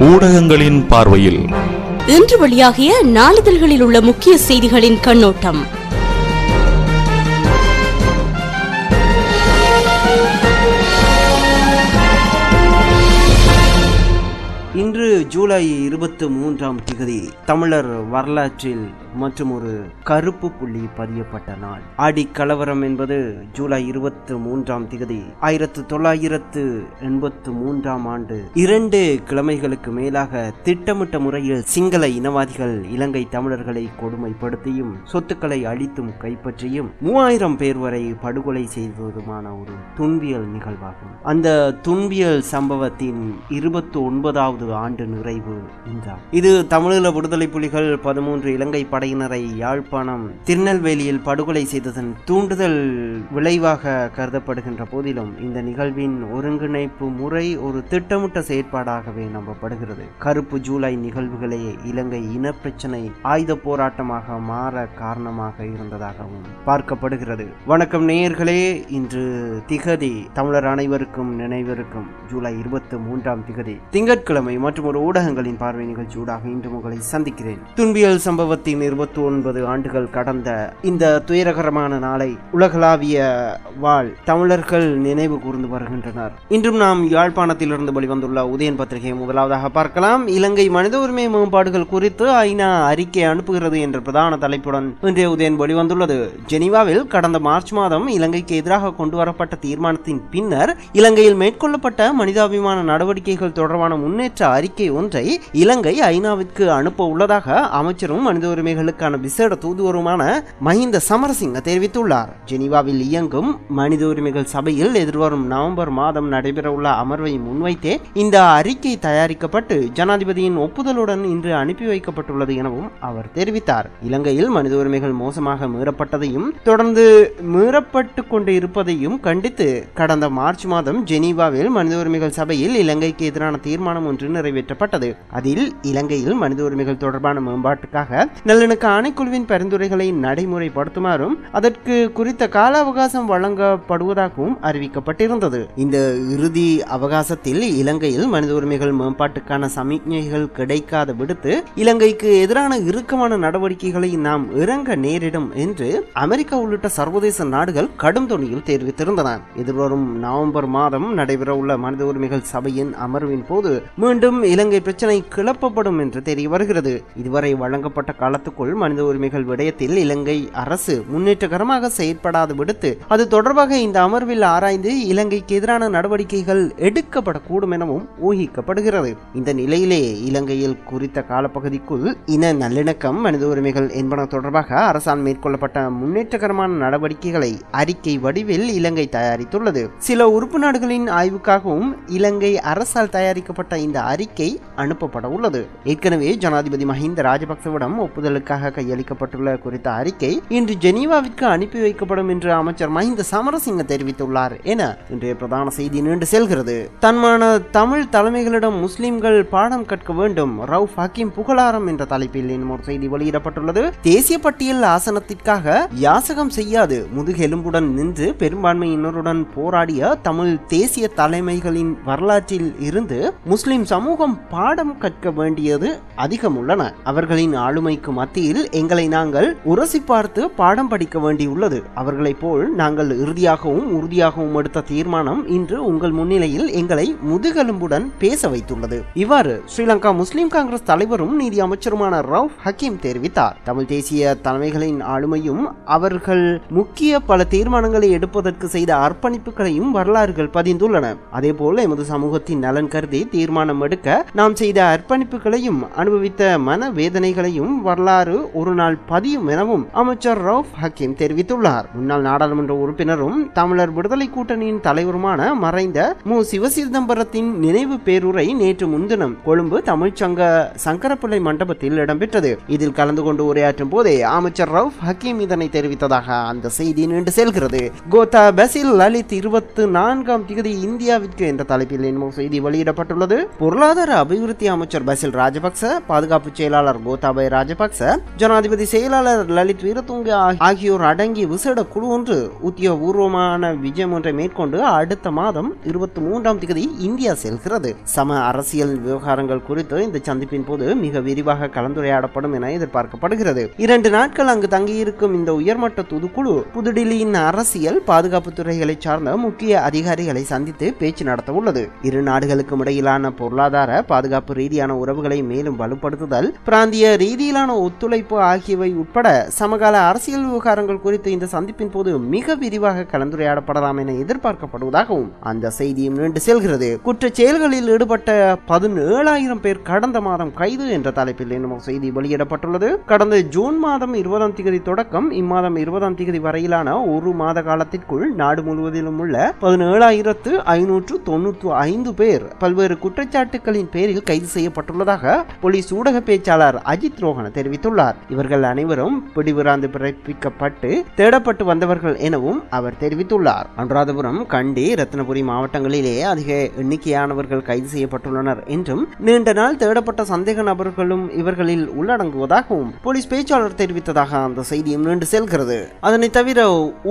ஊடகங்களின் பார்வையில் இன்று வெளியாகிய நாளிதழ்களில் உள்ள முக்கிய செய்திகளின் கண்ணோட்டம். இன்று ஜூலை 23 தமிழர் வரலாற்றில் மற்றும் ஒரு கருப்பு புள்ளி பதியப்பட்ட நாள். ஆடி கலவரம் என்பது ஜூலை 23 1983 ஆண்டு 2 கிழமைகளுக்கு மேலாக திட்டமிட்ட முறையில் சிங்கள இனவாதிகள் இலங்கை தமிழர்களை கொடுமைப்படுத்தியும் சொத்துக்களை அழித்தும் கைப்பற்றியும் 3000 பேர் வரை படுகொலை செய்வதுமான ஒரு துன்பியல் நிகழ்வாகும். அந்த துன்பியல் சம்பவத்தின் 29வது ஆண்டு நிறைவு என்றார். இது தமிழீழ விடுதலை புலிகள் 13 இலங்கை படையினரை யாழ்ப்பாணம் திருநெல்வேலியில் படுகொலை செய்ததன் தூண்டுதல் விளைவாக கருதப்படுகின்ற போதிலும் இந்த நிகழ்வின் ஒருங்கிணைப்பு முறை ஒரு திட்டமிட்ட செயற்பாடாகவே நம்பப்படுகிறது. கருப்பு ஜூலை நிகழ்வுகளே இலங்கை இனப்பிரச்சனை ஆயுத போராட்டமாக மாற காரணமாக இருந்ததாகவும் பார்க்கப்படுகிறது. வணக்கம் நேயர்களே, இன்று திகதி தமிழர் அனைவருக்கும் நினைவிருக்கும் ஜூலை 23 திங்கட்கிழமை மற்றும் ஒரு ஊடகங்களின் பார்வை நிகழ்ச்சியூடாக இன்று உங்களை சந்திக்கிறேன். துன்பியல் சம்பவத்தின் 29 ஆண்டுகள் கடந்த இந்த துயரகரமான நாளை உலகளாவிய வாழ் தமிழர்கள் நினைவு கூர்ந்து வருகின்றனர். இன்றும் நாம் யாழ்ப்பாணத்திலிருந்து வெளிவந்துள்ள உதயன் பத்திரிகை முதலாவதாக பார்க்கலாம். இலங்கை மனித உரிமை மேம்பாடுகள் குறித்து ஐநா அறிக்கை அனுப்புகிறது என்ற பிரதான தலைப்புடன் இன்றைய உதயன் வெளிவந்துள்ளது. ஜெனீவாவில் கடந்த மார்ச் மாதம் இலங்கைக்கு எதிராக கொண்டு வரப்பட்ட தீர்மானத்தின் பின்னர் இலங்கையில் மேற்கொள்ளப்பட்ட மனிதாபிமான நடவடிக்கைகள் தொடர்பான முன்னேற்ற அறிக்கை ஒன்றை இலங்கை ஐநாவிற்கு அனுப்ப உள்ளதாக அமைச்சரும் மனித உரிமைகளுக்கான விசேட தூதுவருமான மஹிந்த சமரசிங்க தெரிவித்துள்ளார். ஜெனீவாவில் இயங்கும் மனித உரிமைகள் சபையில் எதிர்வரும் நவம்பர் மாதம் நடைபெறவுள்ள அமர்வை முன்வைத்தே இந்த அறிக்கை தயாரிக்கப்பட்டு ஜனாதிபதியின் ஒப்புதலுடன் இன்று அனுப்பி வைக்கப்பட்டுள்ளது எனவும் அவர் தெரிவித்தார். இலங்கையில் மனித உரிமைகள் மோசமாக மீறப்பட்டதையும் தொடர்ந்து மீறப்பட்டு கொண்டு இருப்பதையும் கண்டித்து கடந்த மார்ச் மாதம் ஜெனீவாவில் மனித உரிமைகள் சபையில் இலங்கைக்கு எதிரான தீர்மானம் ஒன்று நிறைவேற்றப்பட்டது. அதில் இலங்கையில் மனித உரிமைகள் தொடர்பான மேம்பாட்டுக்காக நல்லிணக்க ஆணைக்குழுவின் பரிந்துரைகளை நடைமுறைப்படுத்துமாறும் அதற்கு குறித்த கால அவகாசம் வழங்கப்படுவதாகவும் அறிவிக்கப்பட்டிருந்தது. இந்த இறுதி அவகாசத்தில் இலங்கையில் மனித உரிமைகள் மேம்பாட்டுக்கான சமிக்ஞைகள் கிடைக்காத விடுத்து இலங்கைக்கு எதிரான இறுக்கமான நடவடிக்கைகளை நாம் இறங்க நேரிடும் என்று அமெரிக்கா உள்ளிட்ட சர்வதேச நாடுகள் கடும் தொனியில் தெரிவித்திருந்தன. எதிர்வரும் நவம்பர் மாதம் நடைபெறவுள்ள மனித உரிமைகள் சபையின் அமர்வின் போது மீண்டும் இலங்கை பிரச்சனை கிளப்பப்படும் என்று தெரிய வருகிறது. இதுவரை வழங்கப்பட்ட காலத்துக்குள் மனித உரிமைகள் விடயத்தில் இலங்கை அரசு முன்னேற்றகரமாக செயற்படாது விடுத்து அது தொடர்பாக இந்த அமர்வில் ஆராய்ந்து இலங்கைக்கு எதிரான நடவடிக்கைகள் எடுக்கப்படக்கூடும் எனவும் ஊகிக்கப்படுகிறது. இந்த நிலையிலே இலங்கையில் குறித்த காலப்பகுதிக்குள் இன நல்லிணக்கம் மனித உரிமைகள் என்பன தொடர்பாக அரசால் மேற்கொள்ளப்பட்ட முன்னேற்றகரமான நடவடிக்கைகளை அறிக்கை வடிவில் இலங்கை தயாரித்துள்ளது. சில உறுப்பு நாடுகளின் ஆய்வுக்காகவும் இலங்கை அரசால் தயாரிக்கப்பட்ட இந்த அறிக்கை அனுப்பப்பட உள்ளது. ஏற்கனவே ஜனாதிபதி மஹிந்த ராஜபக்சவிடம் ஒப்புதலுக்காக கையளிக்கப்பட்டுள்ள குறித்த அறிக்கை இன்று ஜெனீவாவிற்கு அனுப்பி வைக்கப்படும் என்று அமைச்சர் மஹிந்த சமரசிங்க தெரிவித்துள்ளார் என இன்றைய பிரதான செய்தி நீண்டு செல்கிறது. தன்மான தமிழ் தலைமைகளிடம் முஸ்லிம்கள் பாடம் கற்க வேண்டும், ரவுஃப் ஹக்கீம் புகழாரம் என்ற தலைப்பில் இன்னொரு செய்தி வெளியிடப்பட்டுள்ளது. தேசிய பட்டியல் ஆசனத்திற்காக யாசகம் செய்யாது முதுகெலும்புடன் நின்று பெரும்பான்மையினருடன் போராடிய தமிழ் தேசிய தலைமைகளின் வரலாற்றில் இருந்து முஸ்லிம் சமூகம் பாடம் கற்க வேண்டியது அதிகம் உள்ளன. அவர்களின் ஆளுமைக்கு மத்தியில் எங்களை நாங்கள் உரசி பார்த்து பாடம் படிக்க வேண்டியுள்ளது. அவர்களைப் போல் நாங்கள் இறுதியாகவும் உறுதியாகவும் எடுத்த தீர்மானம் இன்று உங்கள் முன்னிலையில் எங்களை முதுகெலும்புடன் பேச வைத்துள்ளது. இவ்வாறு ஸ்ரீலங்கா முஸ்லிம் காங்கிரஸ் தலைவரும் நீதி அமைச்சருமான ரவுஃப் ஹக்கீம் தெரிவித்தார். தமிழ் தேசிய தலைமைகளின் ஆளுமையும் அவர்கள் முக்கிய பல தீர்மானங்களை எடுப்பதற்கு செய்த அர்ப்பணிப்புகளையும் வரலாறுகள் பதிந்துள்ளன. அதேபோல் எமது சமூகத்தின் நலன் கருதி தீர்மானம் எடுக்க நாம் செய்த அர்ப்பணிப்புகளையும் அனுபவித்த மன வேதனைகளையும் வரலாறு ஒரு நாள் பதியும் எனவும் அமைச்சர் ரவுஃப் ஹக்கீம் தெரிவித்துள்ளார். முன்னாள் நாடாளுமன்ற உறுப்பினரும் தமிழர் விடுதலை கூட்டணியின் தலைவருமான மறைந்த மு. சிவசிதம்பரத்தின் நினைவு பேருரை நேற்று முன்தினம் கொழும்பு தமிழ்ச்சங்க சங்கரப்பிள்ளை மண்டபத்தில் இடம்பெற்றது. இதில் கலந்து கொண்டு உரையாற்றும் போதே அமைச்சர் ரவுஃப் ஹக்கீம் இதனை தெரிவித்ததாக அந்த செய்தி நீண்டு செல்கிறது. கோத்தா பசில் லலித் 24 இந்தியாவிற்கு என்ற தலைப்பில் இன்னும் செய்தி வெளியிடப்பட்டுள்ளது. பொருளாதார அபிவிருத்தி அமைச்சர் பசில் ராஜபக்ச, பாதுகாப்பு செயலாளர் கோத்தாபய ராஜபக்ச, ஜனாதிபதி செயலாளர் லலித் வீரதுங்க ஆகியோர் அடங்கிய விசேட குழு ஒன்று உத்தியோகபூர்வமான விஜயம் ஒன்றை மேற்கொண்டு அடுத்த மாதம் 23ஆம் தேதி இந்தியா செல்கிறது. சம அரசியல் விவகாரங்கள் குறித்து இந்த சந்திப்பின் போது மிக விரிவாக கலந்துரையாடப்படும் என எதிர்பார்க்கப்படுகிறது. 2 நாட்கள் அங்கு தங்கியிருக்கும் இந்த உயர்மட்ட தூதுக்குழு புதுடில்லியின் அரசியல் பாதுகாப்பு துறைகளை சார்ந்த முக்கிய அதிகாரிகளை சந்தித்து பேச்சு நடத்த உள்ளது. இரு நாடுகளுக்கும் இடையிலான பொருளாதார பாதுகாப்பு ரீதியான உறவுகளை மேலும் வலுப்படுத்துதல், பிராந்திய ரீதியிலான ஒத்துழைப்பு ஆகியவை உட்பட சமகால அரசியல் விவகாரங்கள் குறித்து இந்த சந்திப்பின் போது மிக விரிவாக கலந்துரையாடப்படலாம் என எதிர்பார்க்கப்படுவதாகவும் அந்த செய்தியும் நீண்டு செல்கிறது. குற்றச் செயல்களில் ஈடுபட்ட 17,000 பேர் கடந்த மாதம் கைது என்ற தலைப்பில் என்னும் செய்தி வெளியிடப்பட்டுள்ளது. கடந்த ஜூன் மாதம் 20ஆம் தேதி தொடக்கம் இம்மாதம் 20ஆம் தேதி வரையிலான ஒரு மாத காலத்திற்குள் நாடு முழுவதிலும் உள்ள 17,595 பேர் பல்வேறு குற்றச்சாட்டுகளின் பேரில் கைது செய்யப்பட்டுள்ளதாக போலீஸ் ஊடக பேச்சாளர் அஜித் ரோஹன தெரிவித்துள்ளார். இவர்கள் அனைவரும் பிடிவிராந்து பிறப்பிக்கப்பட்டு தேடப்பட்டு வந்தவர்கள் எனவும் அவர் தெரிவித்துள்ளார். அனுராதபுரம், கண்டி, ரத்னபுரி மாவட்டங்களிலே அதிக எண்ணிக்கையானவர்கள் கைது செய்யப்பட்டுள்ளனர் என்றும் நீண்ட நாள் தேடப்பட்ட சந்தேக நபர்களும் இவர்களில் உள்ளடங்குவதாகவும் போலீஸ் பேச்சாளர் தெரிவித்ததாக அந்த செய்தியும் நீண்டு செல்கிறது. அதனை தவிர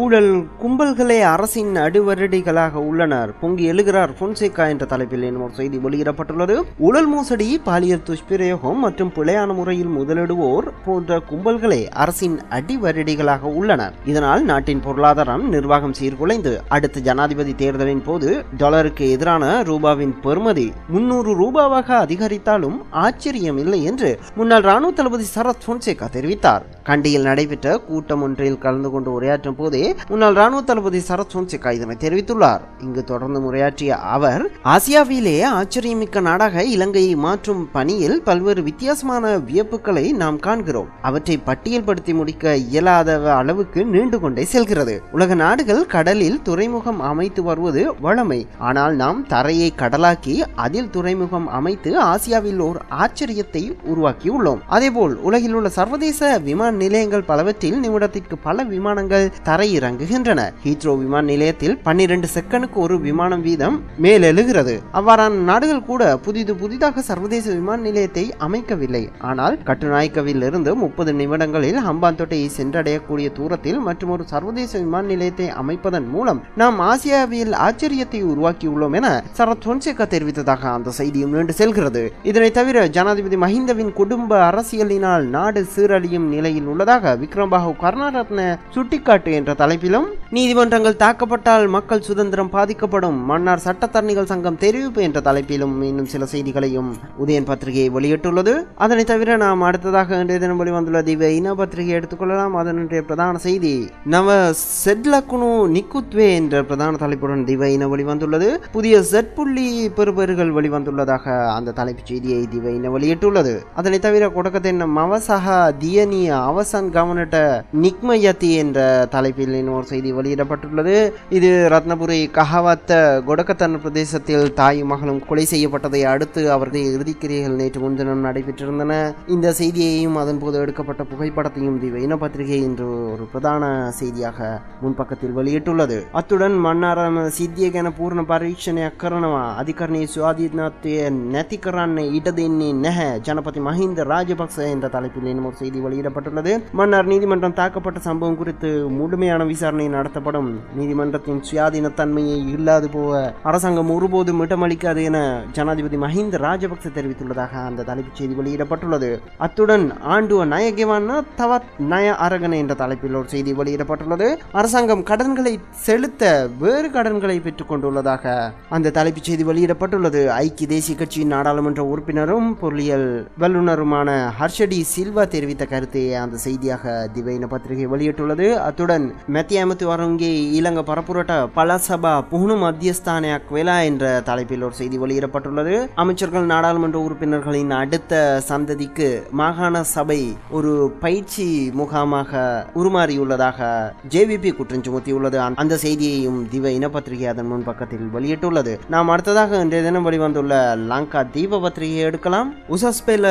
ஊழல் கும்பல்களே அரசின் அடிவரடிகளாக உள்ளனர், பொங்கி எழுகிறார் பொன்சேகா என்ற தலைப்பில் என்னும் செய்தி வெளியிடப்பட்டுள்ளது. ஊழல் மோசடி, பாலியல் துஷ்பிரயோகம் மற்றும் பிழையான முறையில் முதலிடுவோர் போன்ற கும்பல்களே அரசின் அடிவரடிகளாக உள்ளனர். இதனால் நாட்டின் பொருளாதாரம் நிர்வாகம் சீர்குலைந்து அடுத்த ஜனாதிபதி தேர்தலின் போது டாலருக்கு எதிரான ரூபாவின் பெறுமதி 300 ரூபாவாக அதிகரித்தாலும் ஆச்சரியம் இல்லை என்று முன்னாள் ராணுவ தளபதி சரத் பொன்சேகா தெரிவித்தார். கண்டியில் நடைபெற்ற கூட்டம் ஒன்றில் கலந்து கொண்டு உரையாற்றும் போதே முன்னாள் ராணுவ தளபதி சரத் பொன்சேகா இதனை தெரிவித்துள்ளார். இங்கு தொடர்ந்து உரையாற்றிய அவர், ஆசியாவிலே ஆச்சரியமிக்க நாடாக இலங்கையை மாற்றும் பணியில் பல்வேறு வித்தியாசமான வியப்புகளை நாம் காண்கிறோம். அவற்றை பட்டியல்படுத்தி முடிக்க இயலாத அளவுக்கு நீண்டு கொண்டே செல்கிறது. உலக நாடுகள் கடலில் துறைமுகம் அமைத்து வருவது வழமை. ஆனால் நாம் தரையை கடலாக்கி அதில் துறைமுகம் அமைத்து ஆசியாவில் ஓர் ஆச்சரியத்தை உருவாக்கியுள்ளோம். அதேபோல் உலகில் உள்ள சர்வதேச விமான நிலையங்கள் பலவற்றில் நிமிடத்திற்கு பல விமானங்கள் தரையிறங்குகின்றன. ஹீத்ரோ விமான நிலையத்தில் 12 செகண்டுக்கு ஒரு விமானம் வீதம் மேலெழுகிறது. அவ்வாறான நாடுகள் கூட புதிதாக சர்வதேச விமான நிலையத்தை அமைக்கவில்லை. ஆனால் கட்டுநாயக்கவில் இருந்து 30 நிமிடங்களில் ஹம்பாந்தோட்டையை சென்றடையக்கூடிய தூரத்தில் மற்றும் ஒரு சர்வதேச விமான நிலையத்தை அமைப்பதன் மூலம் நாம் ஆசியாவில் ஆச்சரியத்தை உருவாக்கியுள்ளோம் என சரத் பொன்சேகா தெரிவித்ததாக அந்த செய்தியும் நீண்டு செல்கிறது. இதனை தவிர ஜனாதிபதி மஹிந்தவின் குடும்ப அரசியலினால் நாடு சீரழியும் நிலையில் உள்ளதாக விக்ரமபாகு கருணாரத்ன சுட்டிக்காட்டு என்ற தலைப்பிலும், நீதிமன்றங்கள் தாக்கப்பட்டால் மக்கள் சுதந்திரம் பாதிக்கப்படும், மன்னார் சட்டத்தரணிகள் சங்கம் தெரிவிப்பு என்ற தலைப்பிலும் இன்னும் சில செய்திகளையும் உதயன் பத்திரிகையை வெளியிட்டுள்ளது. அதனை தவிர நாம் அடுத்ததாக இன்றைய தினம் வெளிவந்துள்ள திவ்ய இன பத்திரிகை எடுத்துக்கொள்ளலாம். அதனுடைய பிரதான செய்தி நவ செட்லக்குனு நிக்குத்வே என்ற பிரதான தலைப்புடன் திவ்ய இன வெளிவந்துள்ளது. புதிய செட் புள்ளி பெறுபேறுகள் வெளிவந்துள்ளதாக அந்த தலைப்புச் செய்தியை திவ்ய இன வெளியிட்டுள்ளது. அதனை தவிர கொடக்கத்தின் மவசக தியனி அவசன் கவனட்ட நிக்மயத்தி என்ற தலைப்பில் இன்னொரு செய்தி வெளியிடப்பட்டுள்ளது. இது ரத்னபுரி கஹவத்த கொடக்கத்தன் பிரதேசத்தில் தாயும் மகளும் கொலை செய்யப்பட்டதை அடுத்து அவரது இறுதிக்கிரியைகள் நேற்று முன்தினம் நடைபெற்றிருந்தன. இந்த செய்தியையும் அதன் போது எடுக்கப்பட்ட புகைப்படத்தையும் தி இன பத்திரிகை இன்று ஒரு பிரதான செய்தியாக முன்பக்கத்தில் வெளியிட்டுள்ளது. அத்துடன் மன்னாரம் சித்தியகன பூர்ண பரீட்சணய கரணவா அதிகரணி சுவாதீனத்தை நெத்திகரான் இடதென்னி நெஹ ஜனபதி மஹிந்த ராஜபக்ச என்ற தலைப்பில் இன்னும் ஒரு செய்தி வெளியிடப்பட்டுள்ளது. மன்னார் நீதிமன்றம் தாக்கப்பட்ட சம்பவம் குறித்து முழுமையான விசாரணை நடத்தப்படும். நீதிமன்றத்தின் சுயாதீன தன்மையை இல்லாது போக அரசாங்கம் ஒருபோதும் இடமளிக்காது என ஜனாதிபதி மஹிந்த ராஜபக்ச தெரிவித்துள்ளதாக அந்த தலைப்புச் செய்தி வெளியிடப்பட்டுள்ளது. அத்துடன் ஆண்டுவ நயகவான தவத் நய அரகன என்ற தலைப்பில் ஒரு செய்தி வெளியிடப்பட்டுள்ளது. அரசாங்கம் கடன்களை செலுத்த வேறு கடன்களை பெற்றுக் கொண்டுள்ளதாக அந்த தலைப்புச் செய்தி வெளியிடப்பட்டுள்ளது. ஐக்கிய தேசிய கட்சியின் நாடாளுமன்ற உறுப்பினரும் பொருளியல் வல்லுநருமான ஹர்ஷடி சில்வா தெரிவித்த கருத்தை அந்த செய்தியாக திவைன பத்திரிகை வெளியிட்டுள்ளது. அத்துடன் மெத்தியமத்து வரங்கே இலங்கை பரப்புரட்ட பலசபா புகுணு மத்தியஸ்தானයක් වෙලා என்ற தலைப்பில் ஒரு செய்தி வெளியிடப்பட்டுள்ளது. அமைச்சர்கள் நாடாளுமன்ற உறுப்பினர்களின் அடுத்த சந்ததிக்கு மாகாண சபை ஒரு பயிற்சி முகாமாக உருமாறியுள்ளதாக ஜேவிபி குற்றம் சுமத்தியுள்ளது. அந்த செய்தியையும் திவ இனப்பத்திரிகை அதன் முன் பக்கத்தில் வெளியிட்டுள்ளது. நாம் அடுத்ததாக இன்றைய தினம் வெளிவந்துள்ள லங்கா தீப பத்திரிகையை எடுக்கலாம். உசஸ்பேல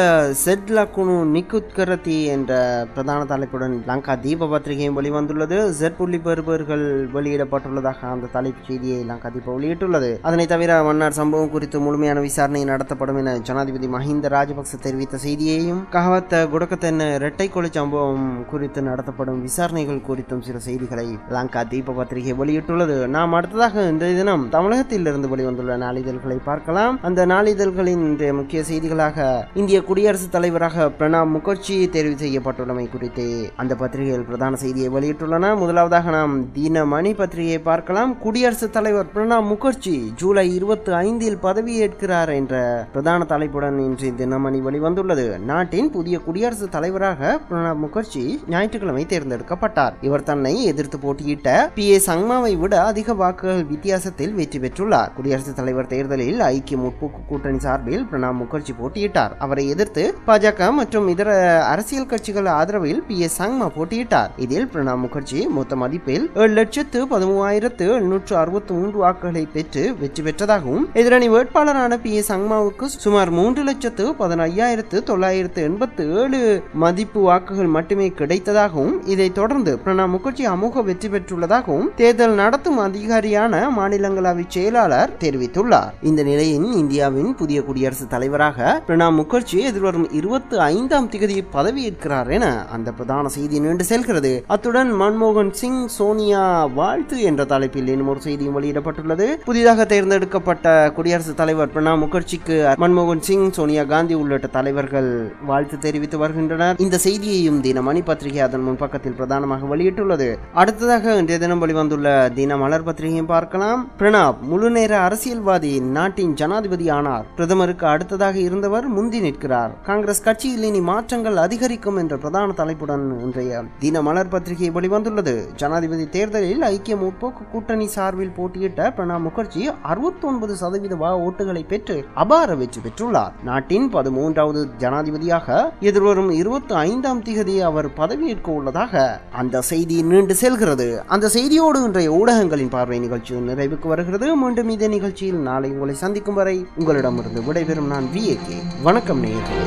செட்லக்குனு நிக்குத்கரதி என்ற பிரதான தலைப்புடன் லங்கா தீப பத்திரிகையும் வெளிவந்துள்ளது. Z பெறுபவர்கள் வெளியிடப்பட்டுள்ளதாக அந்த தலைப்பு செய்தியை லங்கா தீப வெளியிட்டுள்ளது. அதனை தவிர மன்னார் சம்பவம் குறித்து முழுமையான விசாரணை நடத்தப்படும் என ஜனாதிபதி மஹிந்த ராஜபக்ச தெரிவித்த செய்தியையும், கஹவத்த குடக்கத்தென்ன இரட்டை கொலை சம்பவம் குறித்து நடத்தப்படும் விசாரணைகள் குறித்தும் சில செய்திகளை லங்கா தீப பத்திரிகை வெளியிட்டுள்ளது. நாம் அடுத்ததாக இந்த தினம் தமிழகத்தில் இருந்து வெளிவந்துள்ள நாளிதழ்களை பார்க்கலாம். அந்த நாளிதழ்களின் முக்கிய செய்திகளாக இந்திய குடியரசுத் தலைவராக பிரணாப் முகர்ஜி தேர்வு செய்யப்பட்டுள்ளமை குறித்து அந்த பத்திரிகையில் பிரதான செய்தியை வெளியிட்டுள்ளன. முதலாவதாக நாம் தினமணி பத்திரிகையை பார்க்கலாம். குடியரசுத் தலைவர் பிரணாப் முகர்ஜி ஜூலை 25 பதவியேற்கிறார் என்ற பிரதான தலைப்புடன் இன்று தினமணி வெளிவந்துள்ளது. நாட்டின் புதிய குடியரசுத் தலைவராக பிரணாப் முகர்ஜி ஞாயிற்றுக்கிழமை தேர்ந்தெடுக்கப்பட்டார். இவர் தன்னை எதிர்த்து போட்டியிட்ட PA சங்மாவை விட அதிக வாக்குகள் வித்தியாசத்தில் வெற்றி பெற்றுள்ளார். குடியரசுத் தலைவர் தேர்தலில் ஐக்கிய முற்போக்கு கூட்டணி சார்பில் பிரணாப் முகர்ஜி போட்டியிட்டார். அவரை எதிர்த்து பாஜக மற்றும் இதர அரசியல் கட்சிகள் ஆதரவில் PA சங்மா போட்டியிட்டார். இதில் பிரணாப் முகர்ஜி மொத்த மதிப்பில் 7,13,763 வாக்குகளை பெற்று வெற்றி பெற்றதாகவும், எதிரணி வேட்பாளரான PA சங்மாவுக்கு சுமார் 3,15,987 மதிப்பு வாக்குகள் மட்டுமே கிடைத்ததாகவும், இதைத் தொடர்ந்து பிரணாப் முகர்ஜி அமோக வெற்றி பெற்றுள்ளதாகவும் தேர்தல் நடத்தும் அதிகாரியான மாநிலங்களவை செயலாளர் தெரிவித்துள்ளார். இந்த நிலையில் இந்தியாவின் புதிய குடியரசுத் தலைவராக பிரணாப் முகர்ஜி எதிர்வரும் 25ஆம் தேதி பதவியேற்கிறார் என அந்த பிரதான செய்தி நீண்டு செல்கிறது. அத்துடன் மன்மோகன் சிங் சோனியா வாழ்த்து என்ற தலைப்பில் இன்னும் ஒரு செய்தியும் வெளியிடப்பட்டுள்ளது. புதிதாக தேர்ந்தெடுக்கப்பட்ட குடியரசுத் தலைவர் பிரணாப் முகர்ஜிக்கு மன்மோகன் சிங், சோனியா காந்தி உள்ளிட்ட தலைவர்கள் வாழ்த்து தெரிவித்து வருகின்றனர். இந்த செய்தியையும் தினமணி பத்திரிகை அதன் முன்பக்கத்தில் பிரதானமாக வெளியிட்டுள்ளது. அடுத்ததாக இன்றைய தினம் வெளிவந்துள்ள தினமலர் பத்திரிகையும் பார்க்கலாம். பிரணாப் முழுநேர அரசியல்வாதி, நாட்டின் ஜனாதிபதி ஆனார். பிரதமருக்கு அடுத்ததாக இருந்தவர் முந்தி நிற்கிறார். காங்கிரஸ் கட்சியில் இனி மாற்றங்கள் அதிகரிக்கும் என்ற பிரதான தலைப்புடன் இன்றைய தினமலர் பத்திரிகை வெளிவந்துள்ளது. ஜனாதிபதி தேர்தலில் ஐக்கிய முற்போக்கு கூட்டணி சார்பில் போட்டியிட்ட பிரணாப் முகர்ஜி 69% ஓட்டுகளை பெற்று அபார வெற்றி பெற்றுள்ளார். நாட்டின் 13வது ஜனாதிபதியாக எதிர்வரும் 25ஆம் தேதி அவர் பதவியேற்க உள்ளதாக அந்த செய்தி நீண்டு செல்கிறது. அந்த செய்தியோடு இன்றைய ஊடகங்களின் பார்வை நிகழ்ச்சி நிறைவுக்கு வருகிறது. மீண்டும் இதே நிகழ்ச்சியில் நாளை உங்களை சந்திக்கும் வரை உங்களிடமிருந்து விடைபெறும் நான் VAK. வணக்கம் நேயர்களே.